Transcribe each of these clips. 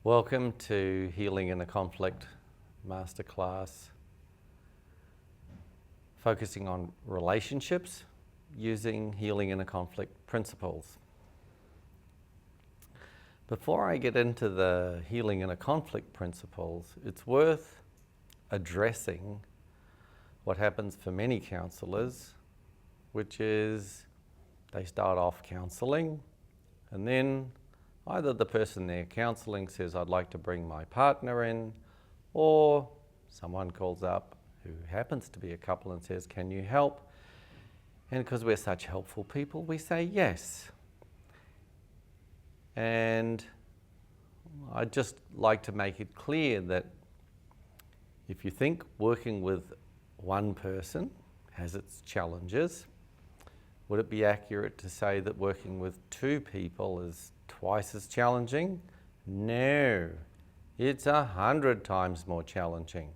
Welcome to Healing in a Conflict Masterclass, focusing on relationships using Healing in a Conflict principles. Before I get into the Healing in a Conflict principles, it's worth addressing what happens for many counsellors, which is they start off counselling and then either the person they're counselling says, I'd like to bring my partner in, or someone calls up who happens to be a couple and says, can you help? And because we're such helpful people, we say yes. And I'd just like to make it clear that if you think working with one person has its challenges, would it be accurate to say that working with two people is twice as challenging? No, it's 100 times more challenging.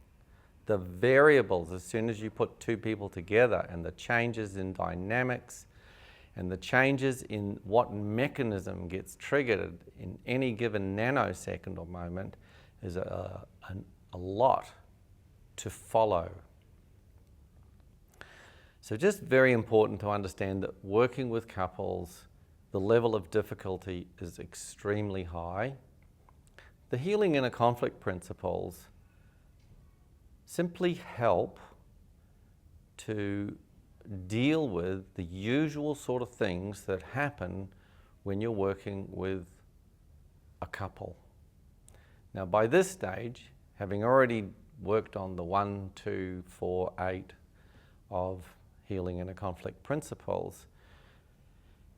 The variables, as soon as you put two people together, and the changes in dynamics and the changes in what mechanism gets triggered in any given nanosecond or moment, is a lot to follow. So just very important to understand that working with couples, the level of difficulty is extremely high. The Healing in a Conflict principles simply help to deal with the usual sort of things that happen when you're working with a couple. Now, by this stage, having already worked on the 1, 2, 4, 8 of Healing in a Conflict principles,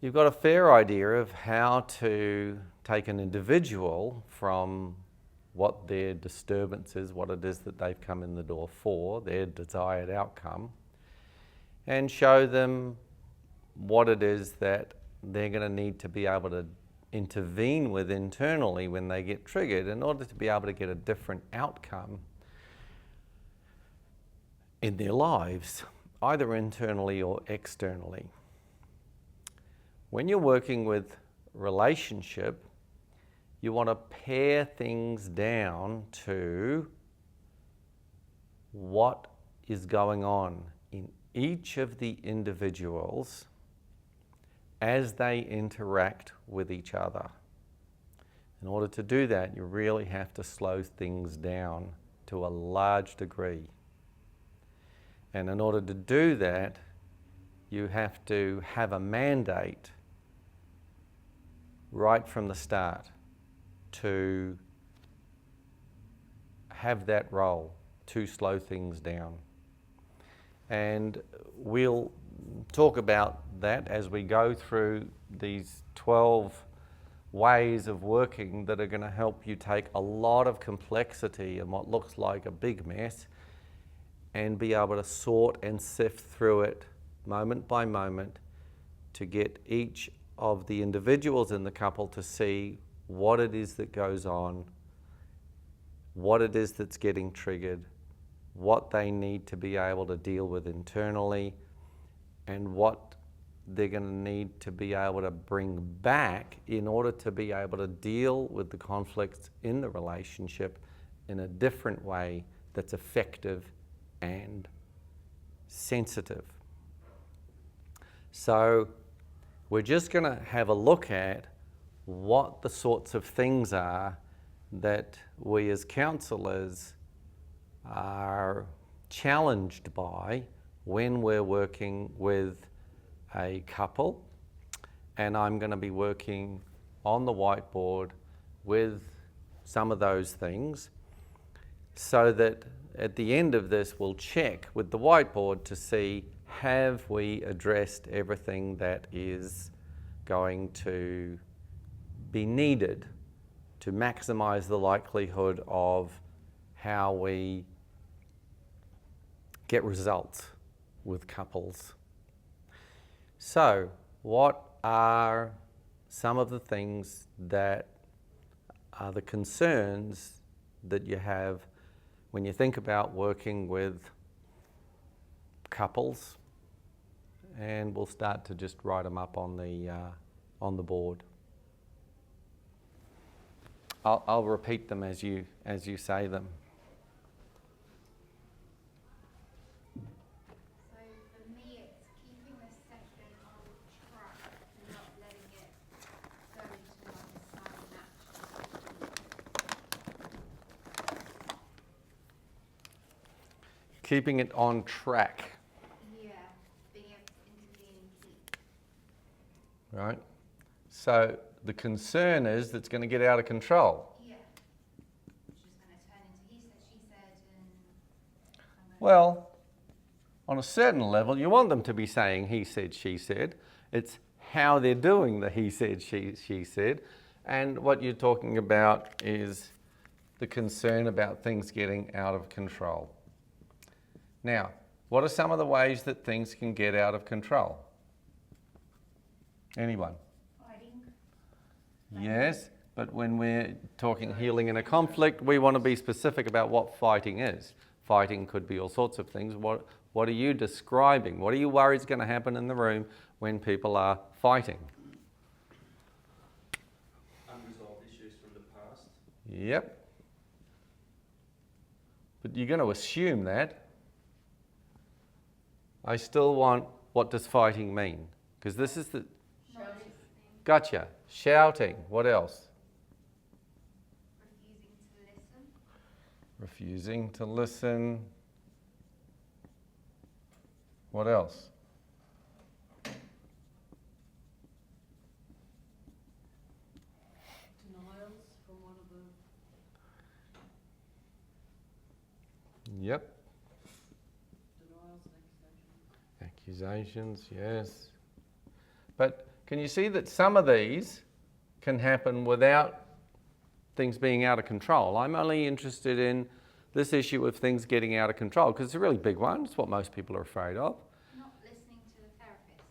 you've got a fair idea of how to take an individual from what their disturbance is, what it is that they've come in the door for, their desired outcome, and show them what it is that they're going to need to be able to intervene with internally when they get triggered in order to be able to get a different outcome in their lives, either internally or externally. When you're working with relationship, you want to pare things down to what is going on in each of the individuals as they interact with each other. In order to do that, you really have to slow things down to a large degree. And in order to do that, you have to have a mandate right from the start to have that role to slow things down. And we'll talk about that as we go through these 12 ways of working that are going to help you take a lot of complexity and what looks like a big mess and be able to sort and sift through it moment by moment to get each of the individuals in the couple to see what it is that goes on, what it is that's getting triggered, what they need to be able to deal with internally, and what they're going to need to be able to bring back in order to be able to deal with the conflicts in the relationship in a different way that's effective and sensitive. So we're just going to have a look at what the sorts of things are that we as counsellors are challenged by when we're working with a couple. And I'm going to be working on the whiteboard with some of those things so that at the end of this we'll check with the whiteboard to see, have we addressed everything that is going to be needed to maximize the likelihood of how we get results with couples. So, what are some of the things that are the concerns that you have when you think about working with couples? And we'll start to just write them up on the board. I'll repeat them as you say them. So for me, it's keeping the session on track and not letting it go into one side naturally. Keeping it on track. Yeah, being able to intervene and keep. Right? So the concern is that it's going to get out of control. Yeah. Which is going to turn into he said, she said, and... Well, on a certain level, you want them to be saying he said, she said. It's how they're doing the he said, she said. And what you're talking about is the concern about things getting out of control. Now, what are some of the ways that things can get out of control? Anyone? Fighting. Yes, but when we're talking healing in a conflict, we want to be specific about what fighting is. Fighting could be all sorts of things. What are you describing? What are you worried is going to happen in the room when people are fighting? Unresolved issues from the past. Yep. But you're going to assume that. I still want, what does fighting mean? Because this is the... Shouting. Gotcha. Shouting. What else? Refusing to listen. Refusing to listen. What else? Denials from one of the... Yep. Denials and accusations. Accusations, yes. But can you see that some of these can happen without things being out of control? I'm only interested in this issue of things getting out of control because it's a really big one. It's what most people are afraid of. Not listening to the therapist.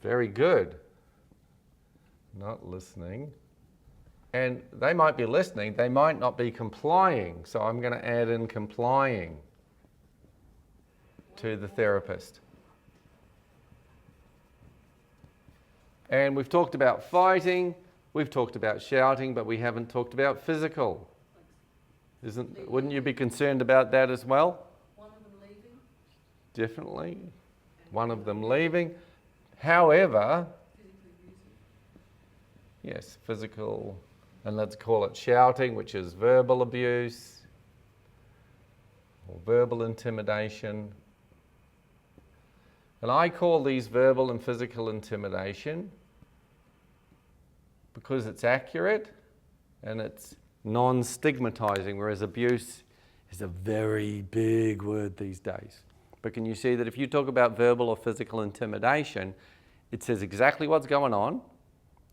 Very good. Not listening. And they might be listening, they might not be complying. So I'm going to add in complying to the therapist. And we've talked about fighting, we've talked about shouting, but we haven't talked about physical. Wouldn't you be concerned about that as well? One of them leaving. Definitely. One of them leaving. However, Physically abusive. yes, physical, and let's call it shouting, which is verbal abuse or verbal intimidation. And I call these verbal and physical intimidation because it's accurate and it's non-stigmatizing, whereas abuse is a very big word these days. But can you see that if you talk about verbal or physical intimidation, it says exactly what's going on.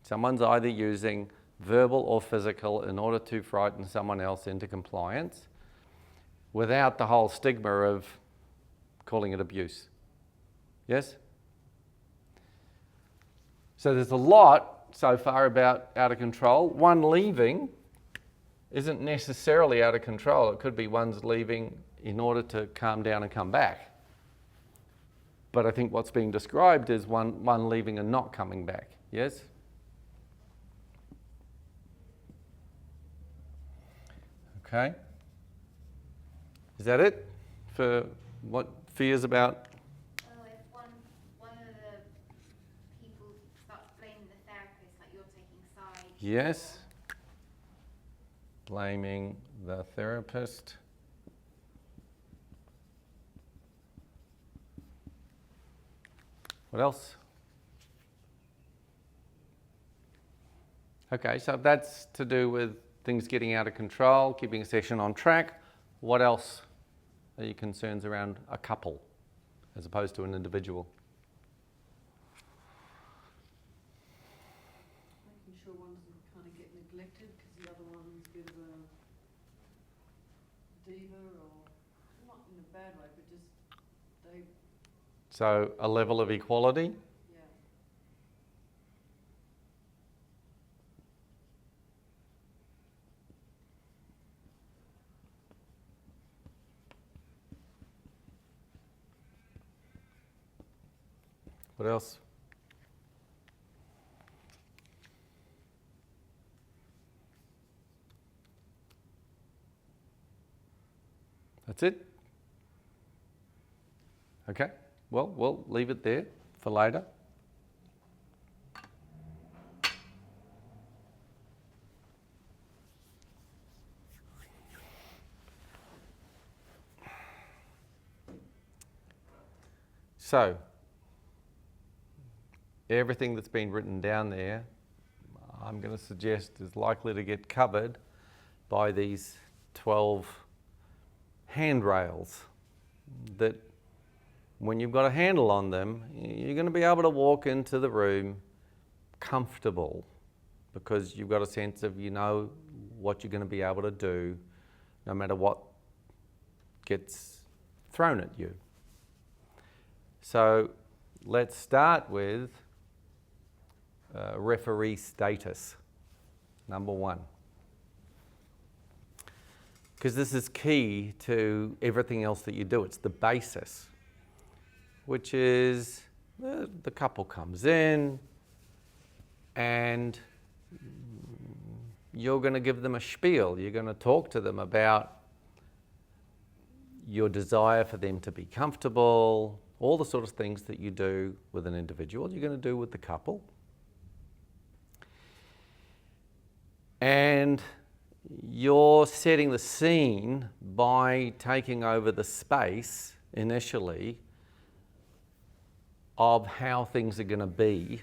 Someone's either using verbal or physical in order to frighten someone else into compliance without the whole stigma of calling it abuse. Yes? So there's a lot so far about out of control. One leaving isn't necessarily out of control. It could be one's leaving in order to calm down and come back. But I think what's being described is one leaving and not coming back. Yes? Okay. Is that it for what fears about? Well, if one of the people starts blaming the therapist, like you're taking sides. Yes. Blaming the therapist. What else? Okay, so that's to do with things getting out of control, keeping a session on track. What else are your concerns around a couple as opposed to an individual? Making sure one doesn't kind of get neglected because the other one's a bit of a diva, or not in a bad way, but just they, So a level of equality. yeah. What else? That's it. Okay, well, we'll leave it there for later. So, everything that's been written down there, I'm going to suggest is likely to get covered by these 12 handrails that when you've got a handle on them, you're going to be able to walk into the room comfortable because you've got a sense of you know what you're going to be able to do no matter what gets thrown at you. So let's start with referee status, number one. Because this is key to everything else that you do. It's the basis, which is the couple comes in and you're going to give them a spiel. You're going to talk to them about your desire for them to be comfortable, all the sort of things that you do with an individual, you're going to do with the couple. And you're setting the scene by taking over the space initially of how things are going to be,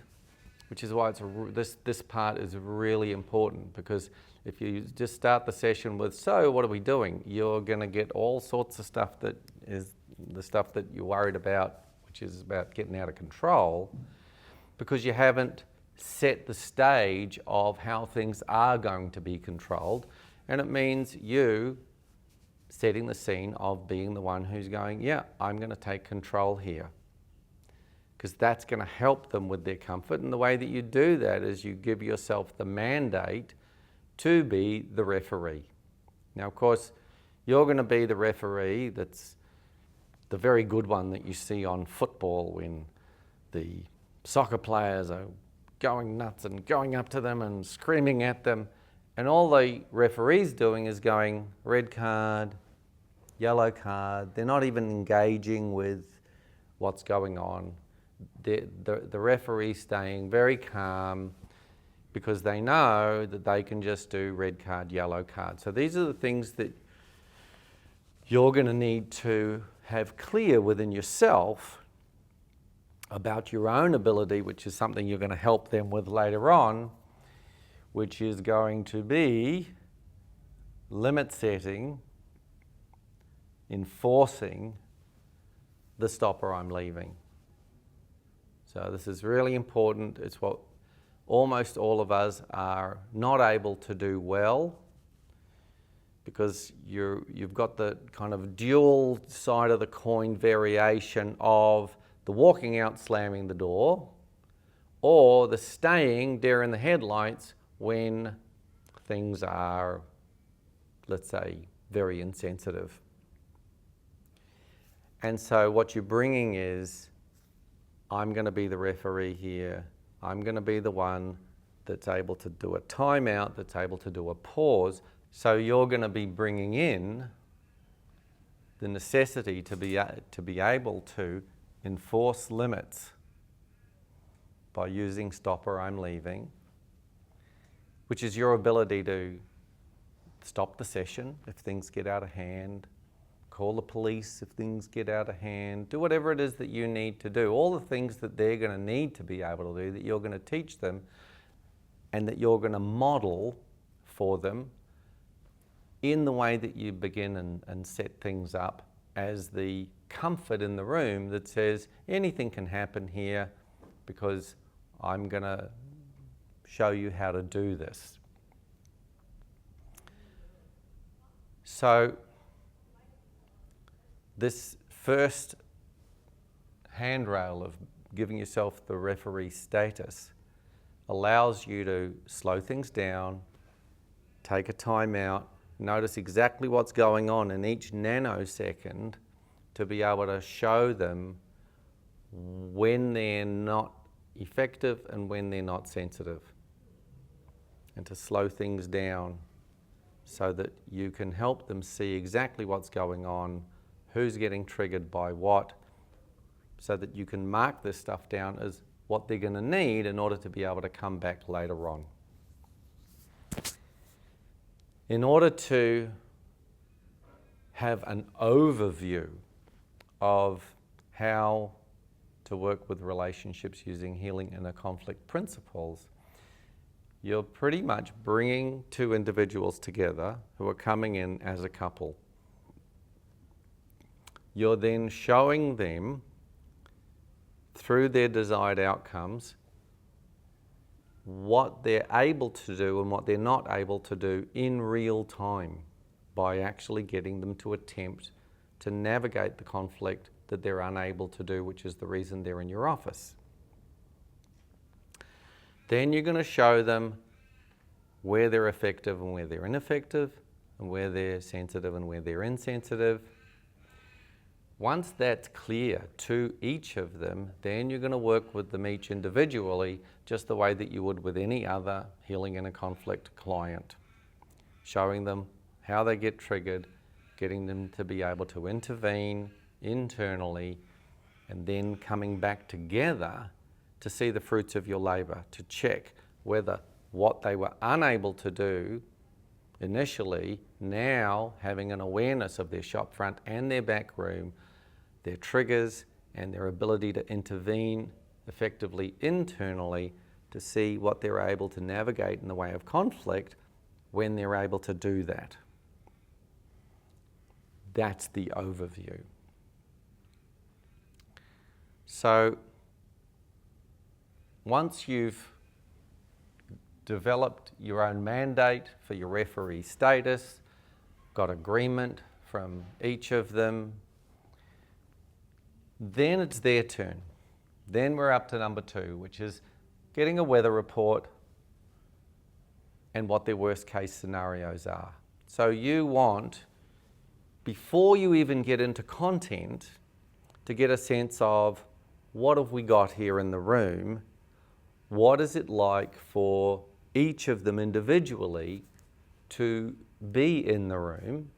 which is why this part is really important, because if you just start the session with, so what are we doing? You're going to get all sorts of stuff that is the stuff that you're worried about, which is about getting out of control, because you haven't set the stage of how things are going to be controlled. And it means you setting the scene of being the one who's going, yeah, I'm going to take control here. Because that's going to help them with their comfort. And the way that you do that is you give yourself the mandate to be the referee. Now, of course, you're going to be the referee that's the very good one that you see on football when the soccer players are going nuts and going up to them and screaming at them. And all the referee's doing is going red card, yellow card. They're not even engaging with what's going on. The referee's staying very calm because they know that they can just do red card, yellow card. So these are the things that you're going to need to have clear within yourself about your own ability, which is something you're going to help them with later on, which is going to be limit setting, enforcing the stop or I'm leaving. So this is really important. It's what almost all of us are not able to do well, because you've got the kind of dual side of the coin variation of the walking out, slamming the door, or the staying deer in the headlights when things are, let's say, very insensitive. And so what you're bringing is, I'm going to be the referee here. I'm going to be the one that's able to do a timeout, that's able to do a pause. So you're going to be bringing in the necessity to be able to enforce limits by using stop or I'm leaving, which is your ability to stop the session if things get out of hand, call the police if things get out of hand, do whatever it is that you need to do. All the things that they're going to need to be able to do, that you're going to teach them and that you're going to model for them in the way that you begin and set things up as the comfort in the room that says anything can happen here because I'm going to show you how to do this. So this first handrail of giving yourself the referee status allows you to slow things down, take a time out, notice exactly what's going on in each nanosecond to be able to show them when they're not effective and when they're not sensitive, and to slow things down so that you can help them see exactly what's going on, who's getting triggered by what, so that you can mark this stuff down as what they're going to need in order to be able to come back later on. In order to have an overview of how to work with relationships using healing inner conflict principles, you're pretty much bringing two individuals together who are coming in as a couple. You're then showing them through their desired outcomes what they're able to do and what they're not able to do in real time by actually getting them to attempt to navigate the conflict that they're unable to do, which is the reason they're in your office. Then you're going to show them where they're effective and where they're ineffective, and where they're sensitive and where they're insensitive. Once that's clear to each of them, then you're going to work with them each individually, just the way that you would with any other healing inner conflict client. Showing them how they get triggered, getting them to be able to intervene internally, and then coming back together to see the fruits of your labour, to check whether what they were unable to do initially, now having an awareness of their shop front and their back room, their triggers and their ability to intervene effectively internally, to see what they're able to navigate in the way of conflict when they're able to do that. That's the overview. So once you've developed your own mandate for your referee status, got agreement from each of them, then it's their turn. Then we're up to number 2, which is getting a weather report and what their worst case scenarios are. So you want, before you even get into content, to get a sense of what have we got here in the room, what is it like for each of them individually to be in the room,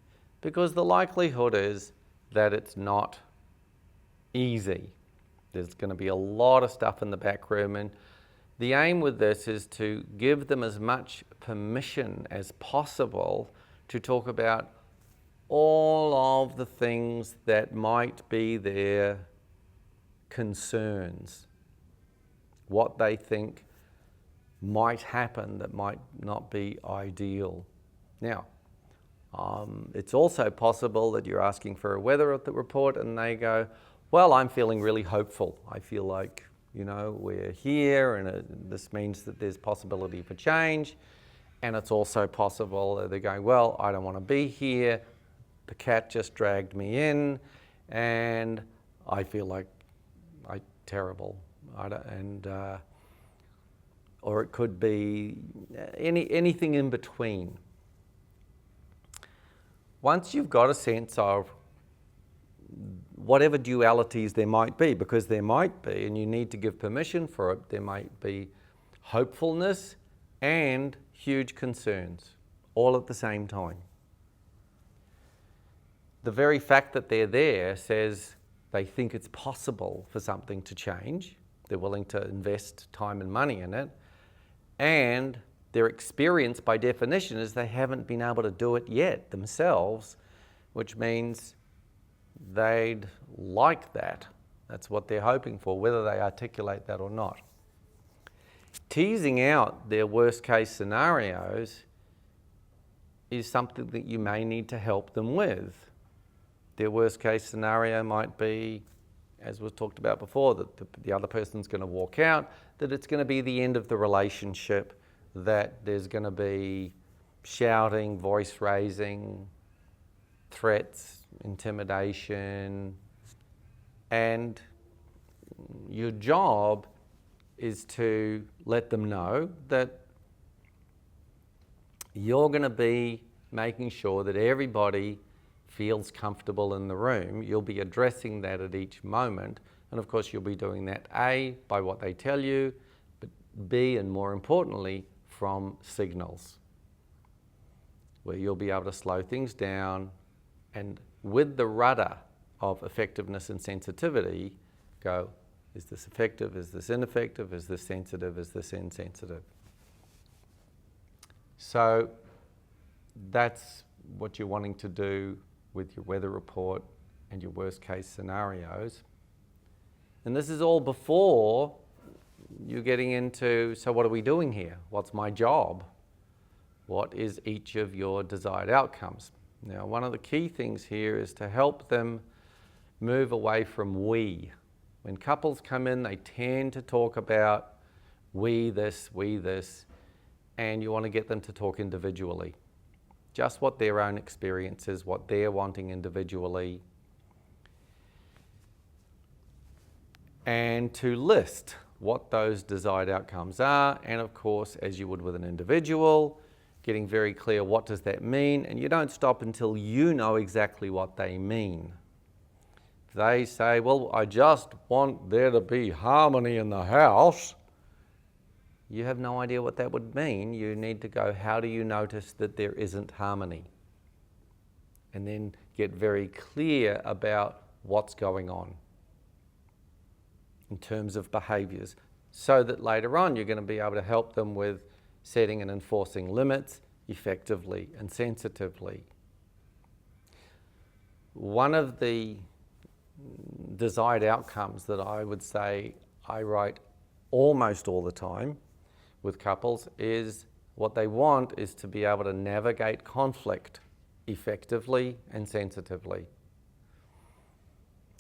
because the likelihood is that it's not easy. There's going to be a lot of stuff in the back room, and the aim with this is to give them as much permission as possible to talk about all of the things that might be their concerns, what they think might happen that might not be ideal. Now, it's also possible that you're asking for a weather report and they go, well, I'm feeling really hopeful. I feel like, we're here and this means that there's possibility for change. And it's also possible that they're going, well, I don't want to be here. The cat just dragged me in and I feel like I'm terrible. Or it could be anything in between. Once you've got a sense of whatever dualities there might be, because there might be, and you need to give permission for it, there might be hopefulness and huge concerns all at the same time. The very fact that they're there says they think it's possible for something to change. They're willing to invest time and money in it. And their experience by definition is they haven't been able to do it yet themselves, which means they'd like that. That's what they're hoping for, whether they articulate that or not. Teasing out their worst case scenarios is something that you may need to help them with. Their worst case scenario might be, as was talked about before, that the other person's going to walk out, that it's going to be the end of the relationship, that there's going to be shouting, voice raising, threats, intimidation, and your job is to let them know that you're going to be making sure that everybody feels comfortable in the room. You'll be addressing that at each moment, and of course you'll be doing that A, by what they tell you, but B, and more importantly, from signals. where you'll be able to slow things down and with the rudder of effectiveness and sensitivity, go, is this effective, is this ineffective, is this sensitive, is this insensitive? So that's what you're wanting to do with your weather report and your worst case scenarios. And this is all before you're getting into, so what are we doing here? What's my job? What is each of your desired outcomes? Now, one of the key things here is to help them move away from we. When couples come in, they tend to talk about we this, and you want to get them to talk individually. Just what their own experience is, what they're wanting individually. And to list what those desired outcomes are, and of course, as you would with an individual, getting very clear what does that mean, and you don't stop until you know exactly what they mean. If they say, well, I just want there to be harmony in the house, you have no idea what that would mean. You need to go, how do you notice that there isn't harmony? And then get very clear about what's going on in terms of behaviours, so that later on you're going to be able to help them with setting and enforcing limits effectively and sensitively. One of the desired outcomes that I would say I write almost all the time with couples is what they want is to be able to navigate conflict effectively and sensitively.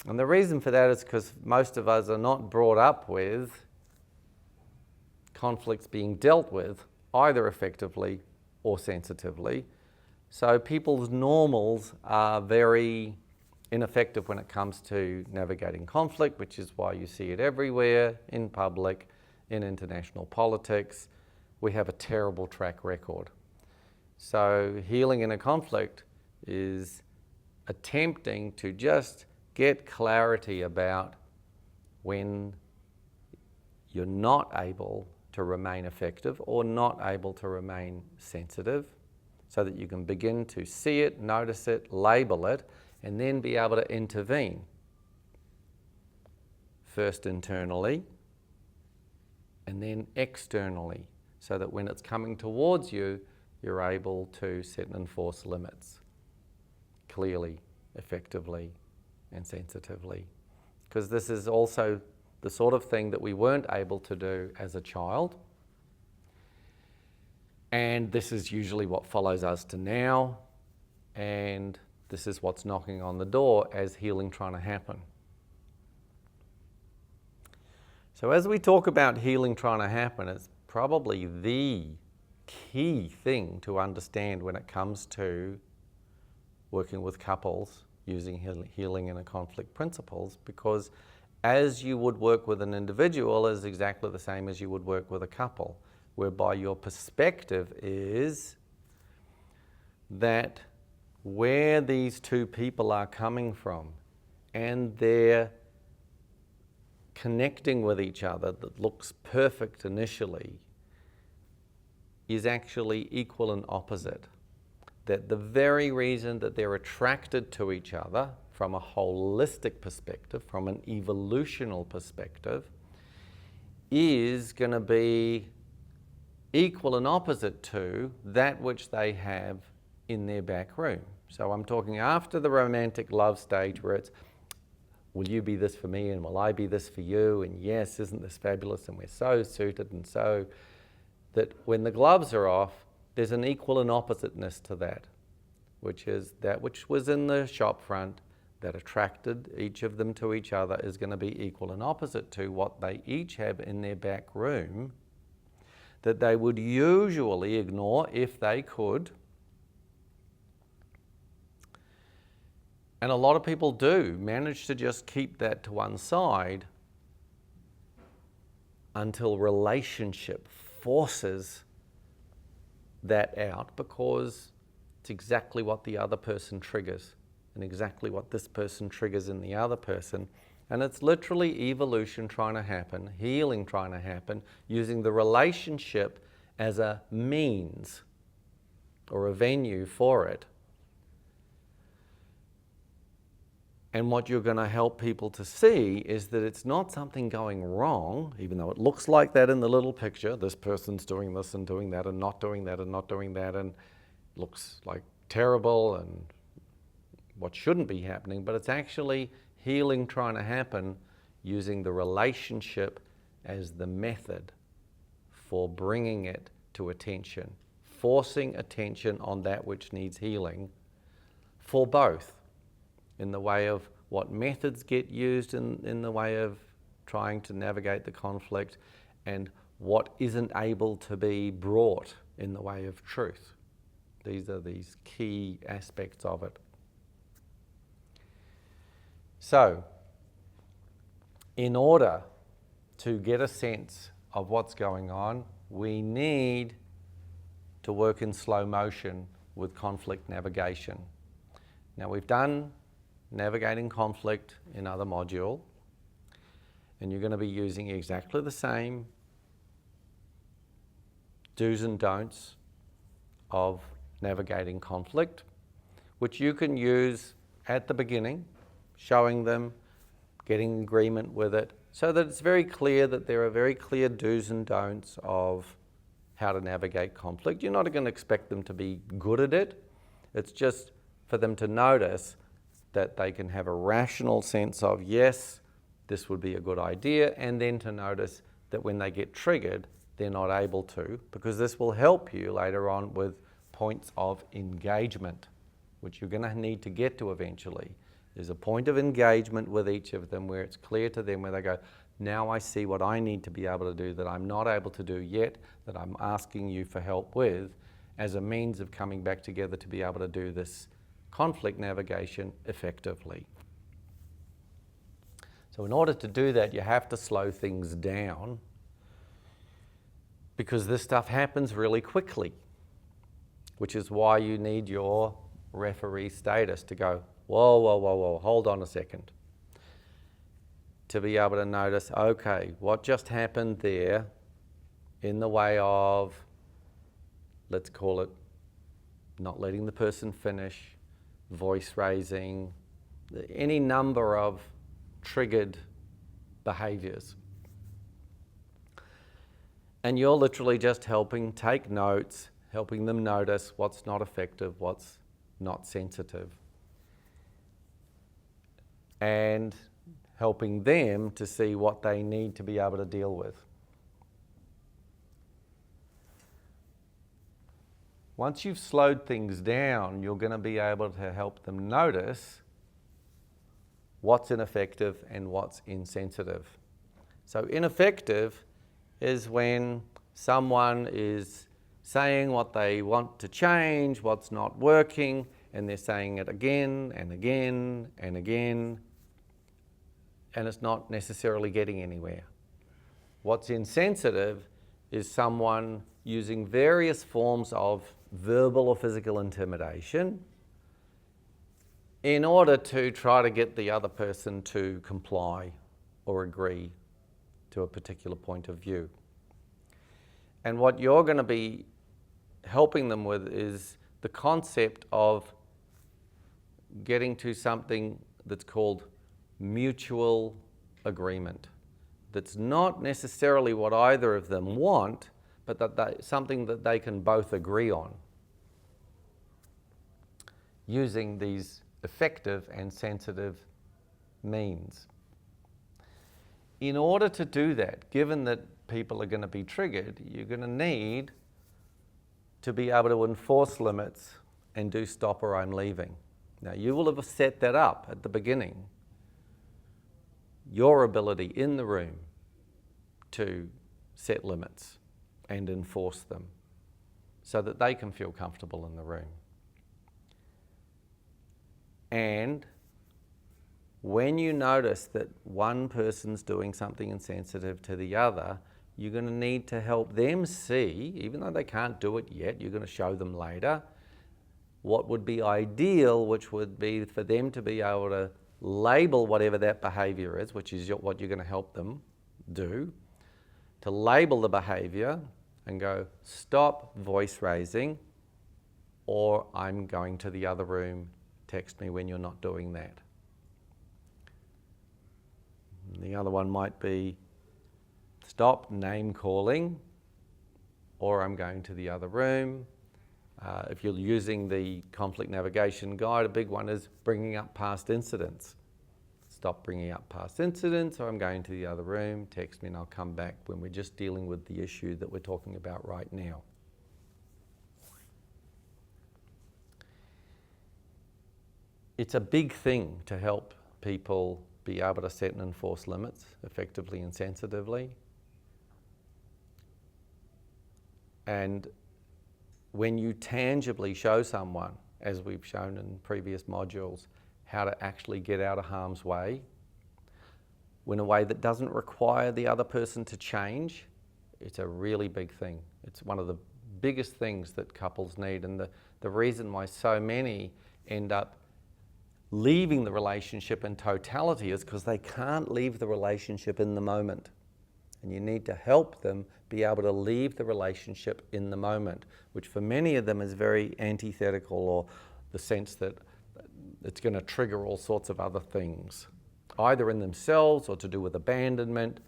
And the reason for that is because most of us are not brought up with conflicts being dealt with either effectively or sensitively. So people's normals are very ineffective when it comes to navigating conflict, which is why you see it everywhere, in public, in international politics. We have a terrible track record. So healing in a conflict is attempting to just get clarity about when you're not able to remain effective or not able to remain sensitive, so that you can begin to see it, notice it, label it, and then be able to intervene. First internally, and then externally, so that when it's coming towards you, you're able to set and enforce limits clearly, effectively, and sensitively. Because this is also the sort of thing that we weren't able to do as a child. And this is usually what follows us to now. And this is what's knocking on the door as healing trying to happen. So as we talk about healing trying to happen, it's probably the key thing to understand when it comes to working with couples using healing in a conflict principles, because as you would work with an individual is exactly the same as you would work with a couple, whereby your perspective is that where these two people are coming from and they're connecting with each other that looks perfect initially is actually equal and opposite. That the very reason that they're attracted to each other from a holistic perspective, from an evolutional perspective, is going to be equal and opposite to that which they have in their back room. So I'm talking after the romantic love stage where it's, will you be this for me and will I be this for you, and yes, isn't this fabulous, and we're so suited, and so that when the gloves are off, there's an equal and oppositeness to that, which is that which was in the shop front that attracted each of them to each other is going to be equal and opposite to what they each have in their back room that they would usually ignore if they could. And a lot of people do manage to just keep that to one side until relationship forces that out, because it's exactly what the other person triggers and exactly what this person triggers in the other person. And it's literally evolution trying to happen, healing trying to happen, using the relationship as a means or a venue for it. And what you're going to help people to see is that it's not something going wrong, even though it looks like that in the little picture. This person's doing this and doing that and not doing that and not doing that, and looks like terrible and what shouldn't be happening, but it's actually healing trying to happen using the relationship as the method for bringing it to attention, forcing attention on that which needs healing for both, in the way of what methods get used in the way of trying to navigate the conflict, and what isn't able to be brought in the way of truth. These are these key aspects of it. So, in order to get a sense of what's going on, we need to work in slow motion with conflict navigation. Now, we've done navigating conflict in other module, and you're going to be using exactly the same do's and don'ts of navigating conflict, which you can use at the beginning, showing them, getting agreement with it, so that it's very clear that there are very clear do's and don'ts of how to navigate conflict. You're not going to expect them to be good at it. It's just for them to notice that they can have a rational sense of, yes, this would be a good idea, and then to notice that when they get triggered, they're not able to, because this will help you later on with points of engagement, which you're going to need to get to eventually. There's a point of engagement with each of them where it's clear to them, where they go, now I see what I need to be able to do that I'm not able to do yet, that I'm asking you for help with, as a means of coming back together to be able to do this conflict navigation effectively. So in order to do that, you have to slow things down, because this stuff happens really quickly, which is why you need your referee status to go, whoa, whoa, whoa, whoa, hold on a second. To be able to notice, okay, what just happened there in the way of, let's call it, not letting the person finish, voice raising, any number of triggered behaviors. And you're literally just helping take notes, helping them notice what's not effective, what's not sensitive, and helping them to see what they need to be able to deal with. Once you've slowed things down, you're going to be able to help them notice what's ineffective and what's insensitive. So ineffective is when someone is saying what they want to change, what's not working, and they're saying it again and again and again, and it's not necessarily getting anywhere. What's insensitive is someone using various forms of verbal or physical intimidation in order to try to get the other person to comply or agree to a particular point of view. And what you're going to be helping them with is the concept of getting to something that's called mutual agreement. That's not necessarily what either of them want, but that something that they can both agree on, using these effective and sensitive means. In order to do that, given that people are going to be triggered, you're going to need to be able to enforce limits and do stop or I'm leaving. Now, you will have set that up at the beginning, your ability in the room to set limits and enforce them so that they can feel comfortable in the room. And when you notice that one person's doing something insensitive to the other, you're going to need to help them see, even though they can't do it yet, you're going to show them later, what would be ideal, which would be for them to be able to label whatever that behavior is, which is what you're going to help them do, to label the behavior and go, stop voice raising, or I'm going to the other room, text me when you're not doing that. And the other one might be stop name calling, or I'm going to the other room. If you're using the conflict navigation guide, a big one is bringing up past incidents. Stop bringing up past incidents, or I'm going to the other room, text me and I'll come back when we're just dealing with the issue that we're talking about right now. It's a big thing to help people be able to set and enforce limits effectively and sensitively. And when you tangibly show someone, as we've shown in previous modules, how to actually get out of harm's way in a way that doesn't require the other person to change, it's a really big thing. It's one of the biggest things that couples need, and the reason why so many end up leaving the relationship in totality is because they can't leave the relationship in the moment. And you need to help them be able to leave the relationship in the moment, which for many of them is very antithetical, or the sense that it's going to trigger all sorts of other things, either in themselves or to do with abandonment.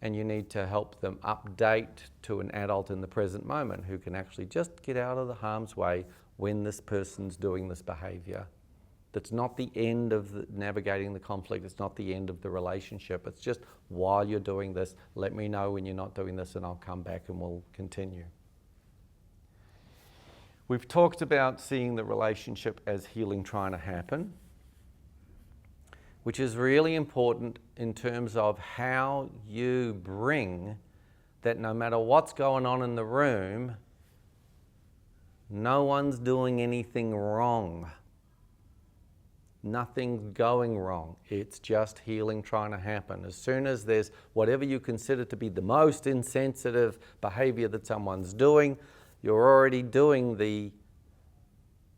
And you need to help them update to an adult in the present moment who can actually just get out of the harm's way when this person's doing this behavior. That's not the end of navigating the conflict. It's not the end of the relationship. It's just, while you're doing this, let me know when you're not doing this and I'll come back and we'll continue. We've talked about seeing the relationship as healing trying to happen, which is really important in terms of how you bring that no matter what's going on in the room, no one's doing anything wrong. Nothing's going wrong. It's just healing trying to happen. As soon as there's whatever you consider to be the most insensitive behavior that someone's doing, you're already doing the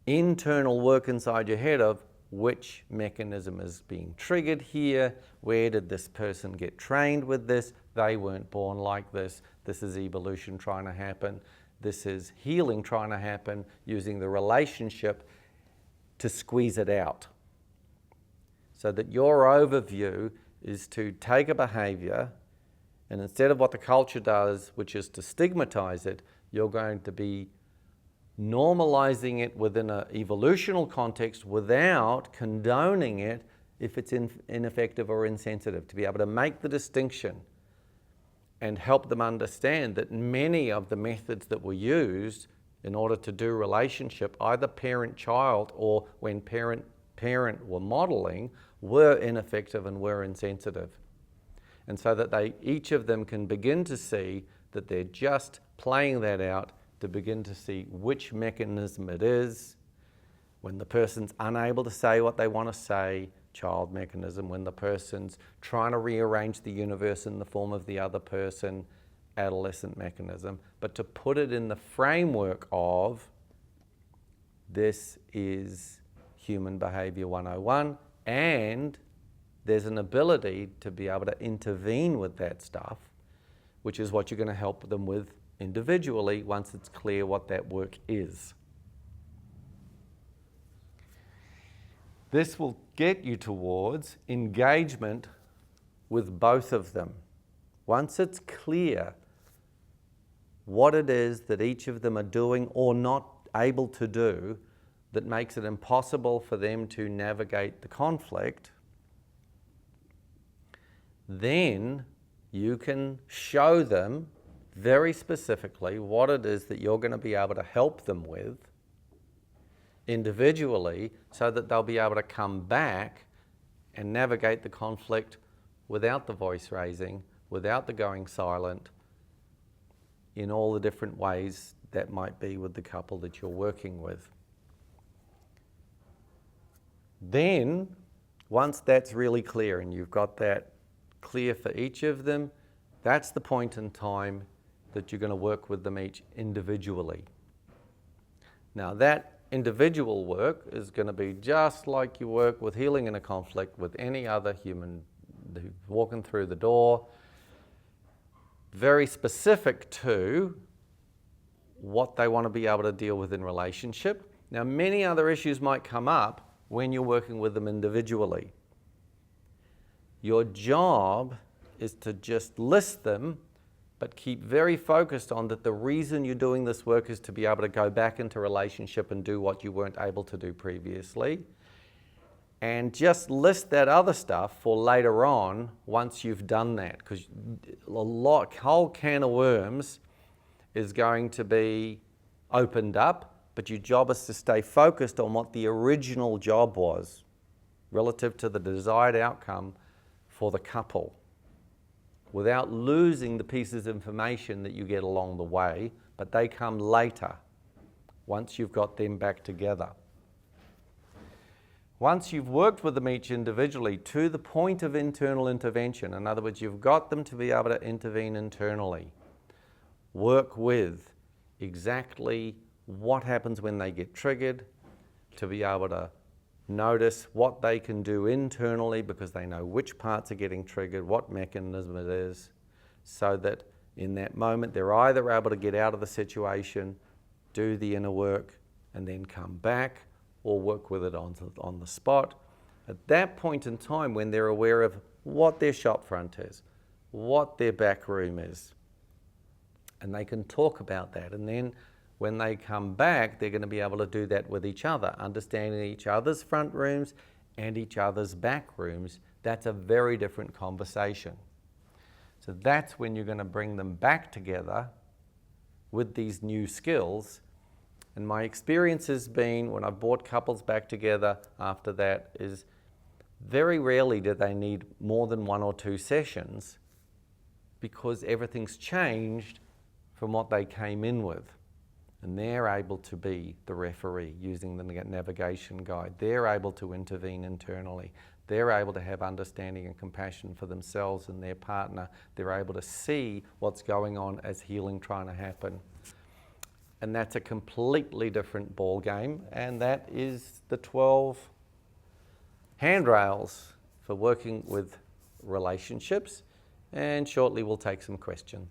internal work inside your head of which mechanism is being triggered here, where did this person get trained with this, they weren't born like this, this is evolution trying to happen, this is healing trying to happen, using the relationship to squeeze it out. So that your overview is to take a behavior, and instead of what the culture does, which is to stigmatize it, you're going to be normalizing it within an evolutional context without condoning it if it's ineffective or insensitive, to be able to make the distinction and help them understand that many of the methods that were used in order to do relationship, either parent-child or when parent were modeling, were ineffective and were insensitive. And so that each of them can begin to see that they're just playing that out to begin to see which mechanism it is. When the person's unable to say what they want to say, child mechanism. When the person's trying to rearrange the universe in the form of the other person, adolescent mechanism. But to put it in the framework of this is human behavior 101, and there's an ability to be able to intervene with that stuff, which is what you're going to help them with individually once it's clear what that work is. This will get you towards engagement with both of them. Once it's clear what it is that each of them are doing or not able to do that makes it impossible for them to navigate the conflict, then you can show them very specifically what it is that you're going to be able to help them with individually, so that they'll be able to come back and navigate the conflict without the voice raising, without the going silent, in all the different ways that might be with the couple that you're working with. Then, once that's really clear and you've got that clear for each of them, that's the point in time that you're going to work with them each individually. Now that individual work is going to be just like you work with healing in a conflict with any other human who's walking through the door. Very specific to what they want to be able to deal with in relationship. Now, many other issues might come up when you're working with them individually. Your job is to just list them, but keep very focused on that the reason you're doing this work is to be able to go back into relationship and do what you weren't able to do previously. And just list that other stuff for later on once you've done that, because whole can of worms is going to be opened up, but your job is to stay focused on what the original job was relative to the desired outcome for the couple, without losing the pieces of information that you get along the way, but they come later once you've got them back together. Once you've worked with them each individually to the point of internal intervention, in other words, you've got them to be able to intervene internally, work with exactly what happens when they get triggered, to be able to notice what they can do internally because they know which parts are getting triggered, what mechanism it is, so that in that moment they're either able to get out of the situation, do the inner work, and then come back, or work with it on the spot. At that point in time, when they're aware of what their shop front is, what their back room is, and they can talk about that, and then when they come back, they're going to be able to do that with each other, understanding each other's front rooms and each other's back rooms. That's a very different conversation. So that's when you're going to bring them back together with these new skills. And my experience has been, when I've brought couples back together after that, is very rarely do they need more than 1 or 2 sessions, because everything's changed from what they came in with. And they're able to be the referee using the navigation guide. They're able to intervene internally. They're able to have understanding and compassion for themselves and their partner. They're able to see what's going on as healing trying to happen. And that's a completely different ball game. And that is the 12 handrails for working with relationships. And shortly we'll take some questions.